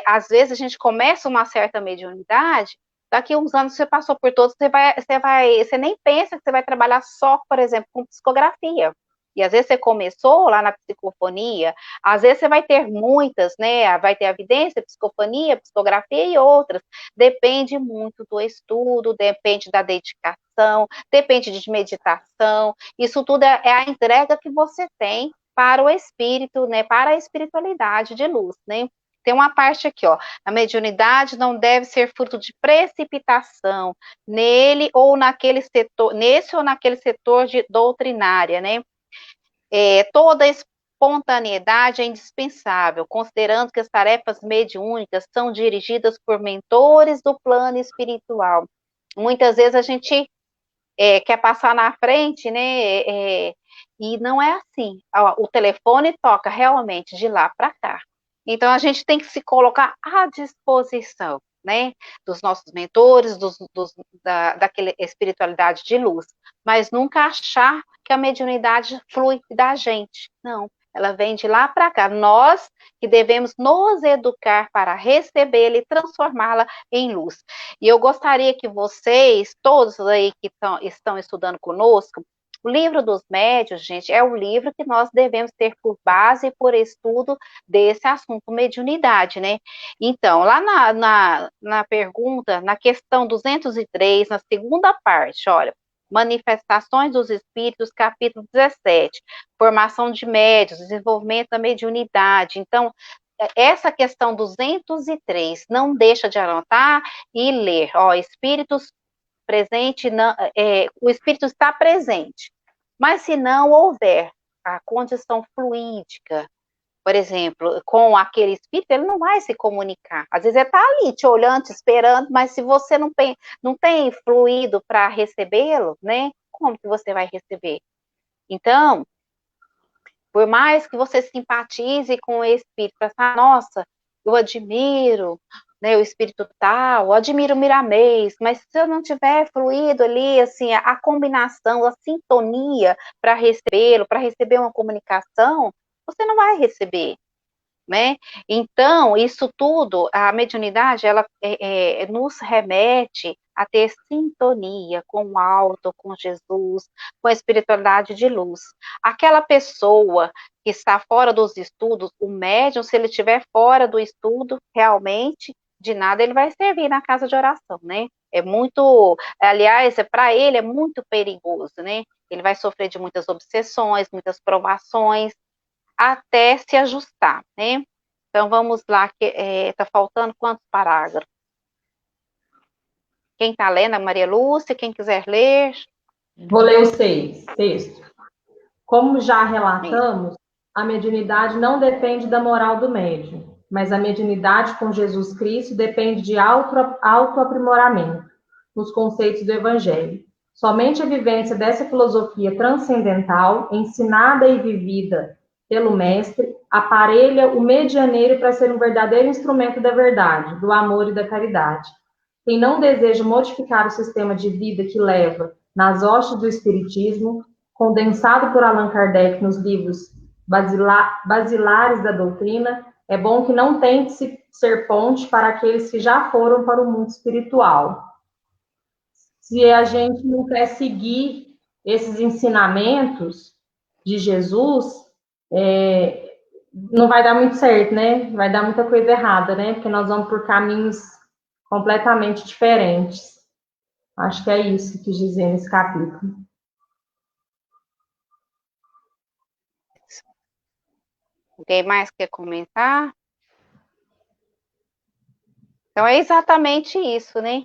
A: às vezes, a gente começa uma certa mediunidade, daqui a uns anos você passou por todos, você nem pensa que você vai trabalhar só, por exemplo, com psicografia. E às vezes você começou lá na psicofonia, às vezes você vai ter muitas, né? Vai ter a evidência, psicofonia, psicografia e outras. Depende muito do estudo, depende da dedicação, depende de meditação. Isso tudo é a entrega que você tem para o espírito, né? Para a espiritualidade de luz, né? Tem uma parte aqui, ó. A mediunidade não deve ser fruto de precipitação nele ou naquele setor, nesse ou naquele setor de doutrinária, né? Toda espontaneidade é indispensável, considerando que as tarefas mediúnicas são dirigidas por mentores do plano espiritual. Muitas vezes a gente quer passar na frente, né? E não é assim. O telefone toca realmente de lá para cá. Então a gente tem que se colocar à disposição, né? Dos nossos mentores, daquela espiritualidade de luz, mas nunca achar que a mediunidade flui da gente. Não, ela vem de lá para cá. Nós que devemos nos educar para recebê-la e transformá-la em luz. E eu gostaria que vocês, todos aí que estão estudando conosco, o livro dos médiuns, gente, é o livro que nós devemos ter por base e por estudo desse assunto mediunidade, né? Então, lá na pergunta, na questão 203, na segunda parte, olha, Manifestações dos Espíritos, capítulo 17, formação de médiuns, desenvolvimento da mediunidade. Então, essa questão 203, não deixa de anotar e ler. Ó, espíritos presente, não, o espírito está presente, mas se não houver a condição fluídica, por exemplo, com aquele espírito, ele não vai se comunicar. Às vezes ele está ali te olhando, te esperando, mas se você não tem fluido para recebê-lo, né? Como que você vai receber? Então, por mais que você simpatize com o espírito, pensar, nossa, eu admiro, né, o espírito tal, eu admiro o Miramês, mas se eu não tiver fluído ali, assim, a combinação, a sintonia para recebê-lo, para receber uma comunicação, você não vai receber, né? Então, isso tudo, a mediunidade, ela nos remete a ter sintonia com o alto, com Jesus, com a espiritualidade de luz. Aquela pessoa que está fora dos estudos, o médium, se ele estiver fora do estudo, realmente, de nada ele vai servir na casa de oração, né? É muito, aliás, para ele é muito perigoso, né? Ele vai sofrer de muitas obsessões, muitas provações, até se ajustar, né? Então, vamos lá, que está faltando quantos parágrafos? Quem está lendo? A Maria Lúcia, quem quiser ler.
B: Vou ler o 6, texto. Como já relatamos, a mediunidade não depende da moral do médium, mas a mediunidade com Jesus Cristo depende de autoaprimoramento nos conceitos do Evangelho. Somente a vivência dessa filosofia transcendental, ensinada e vivida pelo Mestre, aparelha o medianeiro para ser um verdadeiro instrumento da verdade, do amor e da caridade. Quem não deseja modificar o sistema de vida que leva nas hostes do Espiritismo, condensado por Allan Kardec nos livros basilares da doutrina, é bom que não tente ser ponte para aqueles que já foram para o mundo espiritual. Se a gente não quer seguir esses ensinamentos de Jesus, não vai dar muito certo, né? Vai dar muita coisa errada, né? Porque nós vamos por caminhos completamente diferentes. Acho que é isso que quis dizer nesse capítulo.
A: Alguém mais quer comentar? Então, é exatamente isso, né?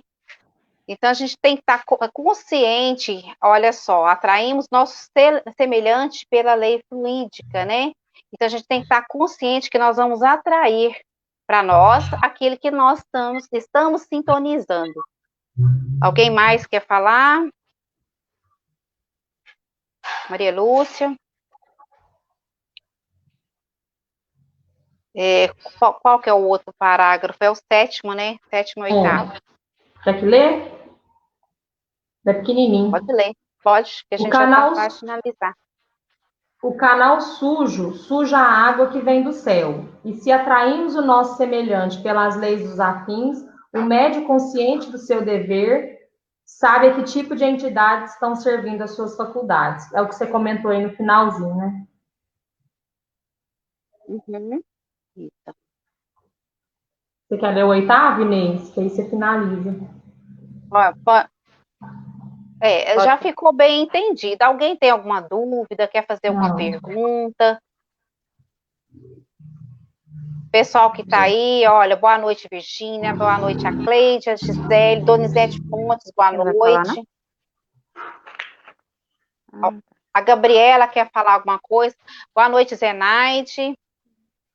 A: Então, a gente tem que estar consciente, olha só, atraímos nossos semelhantes pela lei fluídica, né? Então, a gente tem que estar consciente que nós vamos atrair para nós aquilo que nós estamos sintonizando. Alguém mais quer falar? Maria Lúcia? Qual que é o outro parágrafo? É o 7º, né? 7º e 8º.
B: Quer que lê? É pequenininho.
A: Pode ler, pode, que a gente já vai finalizar.
B: O canal suja a água que vem do céu. E se atraímos o nosso semelhante pelas leis dos afins, o médio consciente do seu dever sabe a que tipo de entidades estão servindo as suas faculdades. É o que você comentou aí no finalzinho, né?
A: Uhum. Isso.
B: Você quer ler o 8º, Inês? Que aí você finaliza.
A: Já ficou bem entendido. Alguém tem alguma dúvida? Quer fazer alguma pergunta? Pessoal que está aí, olha, boa noite, Virgínia, boa noite, a Cleide, a Gisele, Donizete Pontes, boa noite. A Gabriela quer falar alguma coisa? Boa noite, Zenaide.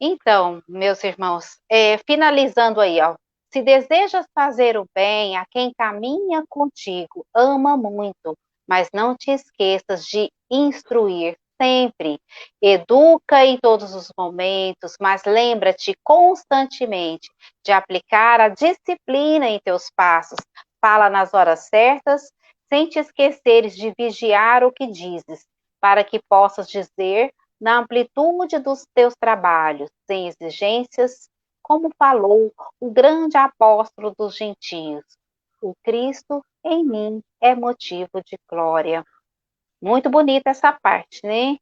A: Então, meus irmãos, finalizando aí, ó. Se desejas fazer o bem a quem caminha contigo, ama muito, mas não te esqueças de instruir sempre. Educa em todos os momentos, mas lembra-te constantemente de aplicar a disciplina em teus passos. Fala nas horas certas, sem te esqueceres de vigiar o que dizes, para que possas dizer na amplitude dos teus trabalhos, sem exigências, como falou o grande apóstolo dos gentios. O Cristo em mim é motivo de glória. Muito bonita essa parte, né?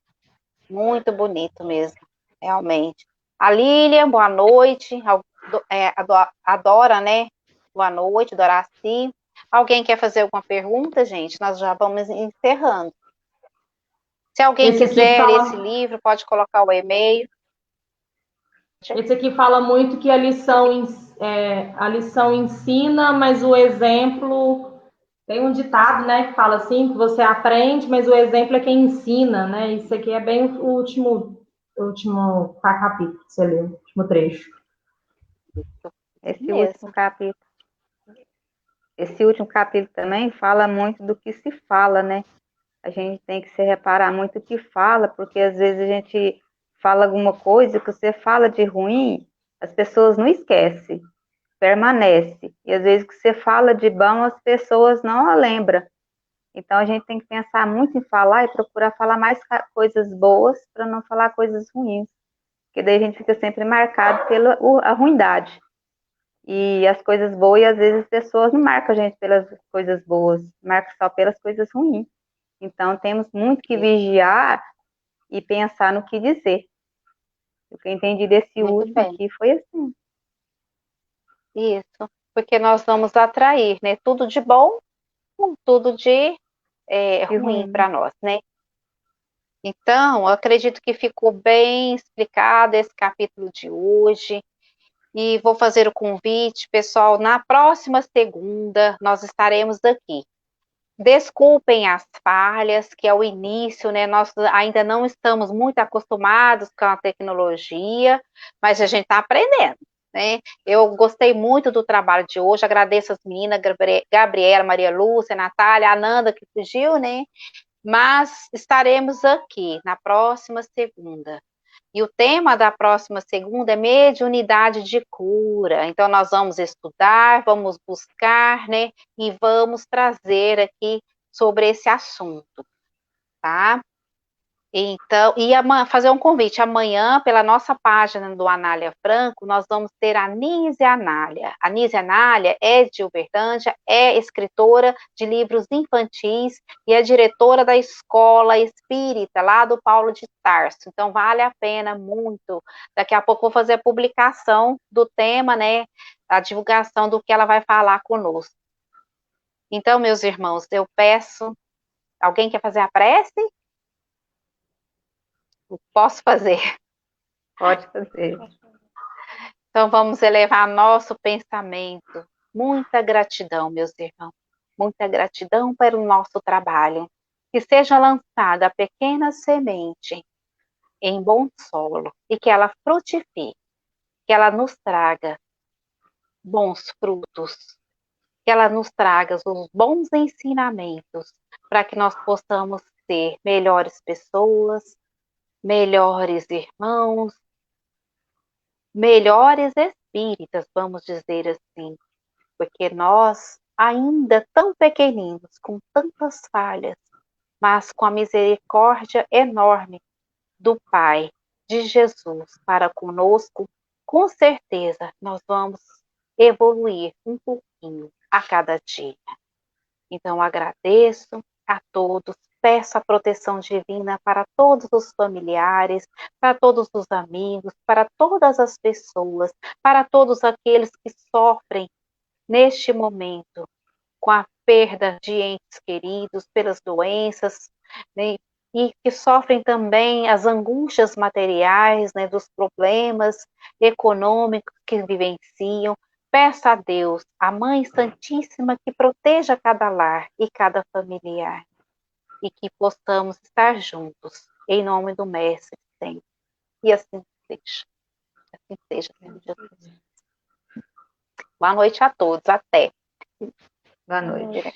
A: Muito bonito mesmo, realmente. A Lilian, boa noite. Adora, né? Boa noite, Doraci. Alguém quer fazer alguma pergunta, gente? Nós já vamos encerrando. Se alguém quiser ler esse livro, pode colocar o e-mail.
B: Esse aqui fala muito que a lição ensina, mas o exemplo... Tem um ditado, né, que fala assim, que você aprende, mas o exemplo é quem ensina, né? Isso aqui é bem o último capítulo que você leu, o último trecho.
D: Esse último capítulo também fala muito do que se fala, né? A gente tem que se reparar muito o que fala, porque às vezes a gente fala alguma coisa que você fala de ruim, as pessoas não esquecem, permanece. E às vezes que você fala de bom, as pessoas não a lembram. Então a gente tem que pensar muito em falar e procurar falar mais coisas boas para não falar coisas ruins. Porque daí a gente fica sempre marcado pela a ruindade. E as coisas boas, e às vezes as pessoas não marcam a gente pelas coisas boas, marcam só pelas coisas ruins. Então, temos muito que vigiar e pensar no que dizer. O que eu entendi desse último aqui foi assim.
A: Isso, porque nós vamos atrair, né? Tudo de bom com tudo de ruim para nós, né? Então, eu acredito que ficou bem explicado esse capítulo de hoje. E vou fazer o convite, pessoal, na próxima segunda nós estaremos aqui. Desculpem as falhas, que é o início, né? Nós ainda não estamos muito acostumados com a tecnologia, mas a gente está aprendendo, né? Eu gostei muito do trabalho de hoje, agradeço as meninas, Gabriela, Maria Lúcia, Natália, Ananda, que fugiu, né? Mas estaremos aqui na próxima segunda. E o tema da próxima segunda é mediunidade de cura. Então, nós vamos estudar, vamos buscar, né? E vamos trazer aqui sobre esse assunto, tá? Então, fazer um convite. Amanhã, pela nossa página do Anália Franco, nós vamos ter a Nise Anália. A Nise Anália é de Uberlândia, é escritora de livros infantis e é diretora da Escola Espírita, lá do Paulo de Tarso. Então, vale a pena muito. Daqui a pouco vou fazer a publicação do tema, né? A divulgação do que ela vai falar conosco. Então, meus irmãos, eu peço... Alguém quer fazer a prece? Posso fazer.
D: Pode fazer.
A: Então, vamos elevar nosso pensamento. Muita gratidão, meus irmãos. Muita gratidão pelo nosso trabalho. Que seja lançada a pequena semente em bom solo e que ela frutifique, que ela nos traga bons frutos, que ela nos traga os bons ensinamentos para que nós possamos ser melhores pessoas, melhores irmãos, melhores espíritas, vamos dizer assim, porque nós, ainda tão pequeninos, com tantas falhas, mas com a misericórdia enorme do Pai, de Jesus para conosco, com certeza nós vamos evoluir um pouquinho a cada dia. Então, agradeço a todos, peço a proteção divina para todos os familiares, para todos os amigos, para todas as pessoas, para todos aqueles que sofrem neste momento com a perda de entes queridos, pelas doenças, né, e que sofrem também as angústias materiais, né, dos problemas econômicos que vivenciam. Peço a Deus, a Mãe Santíssima, que proteja cada lar e cada familiar e que possamos estar juntos, em nome do Mestre sempre. E assim seja. Assim seja, Senhor Jesus. Boa noite a todos. Até.
D: Boa noite.